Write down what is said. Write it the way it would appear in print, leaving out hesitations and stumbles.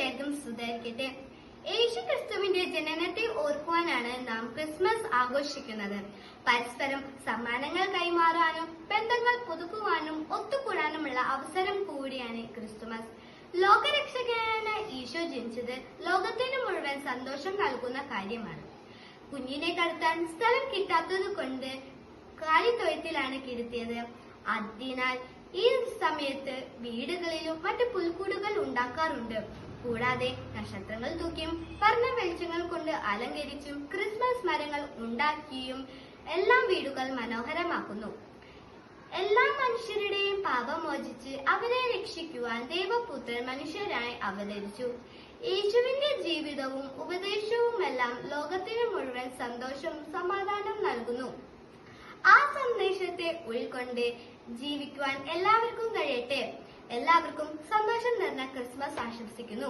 ഈശോമിശിഹായ്ക്കും സ്തുതിയായിരിക്കട്ടെ. യേശുക്രിസ്തുവിന്റെ ജനനത്തെ ഓർക്കുവാനാണ് നാം ക്രിസ്മസ് ആഘോഷിക്കുന്നത്. പരസ്പരം സമ്മാനങ്ങൾ കൈമാറാനും ബന്ധങ്ങൾ പുതുക്കുവാനും ഒത്തുകൂടാനുമുള്ള അവസരം കൂടിയാണ് ക്രിസ്തുമസ്. ലോകരക്ഷകനായ ഈശോ ജനിച്ചത് ലോകത്തിന് മുഴുവൻ സന്തോഷം നൽകുന്ന കാര്യമാണ്. കുഞ്ഞിനെ കടത്താൻ സ്ഥലം കിട്ടാത്തത് കൊണ്ട് കാലിത്തൊഴുത്തിലാണ് കിടത്തിയത്. അതിനാൽ ഈ സമയത്ത് വീടുകളിലും മറ്റ് പുൽക്കൂടുകൾ ഉണ്ടാക്കാറുണ്ട്. കൂടാതെ നക്ഷത്രങ്ങൾ തൂക്കിയും വർണ്ണ വെളിച്ചങ്ങൾ കൊണ്ട് അലങ്കരിച്ചും ക്രിസ്മസ് മരങ്ങൾ ഉണ്ടാക്കിയും എല്ലാ വീടുകൾ മനോഹരമാക്കുന്നു. എല്ലാ മനുഷ്യരുടെയും പാപം മോചിച്ച് അവരെ രക്ഷിക്കുവാൻ ദൈവപുത്രൻ മനുഷ്യരായി അവതരിച്ചു. യേശുവിന്റെ ജീവിതവും ഉപദേശവുമെല്ലാം ലോകത്തിന് മുഴുവൻ സന്തോഷവും സമാധാനവും നൽകുന്നു. ആ സന്ദേശത്തെ ഉൾക്കൊണ്ട് ജീവിക്കുവാൻ എല്ലാവർക്കും കഴിയട്ടെ. എല്ലാവർക്കും സന്തോഷം നിറഞ്ഞ ക്രിസ്മസ് ആശംസിക്കുന്നു.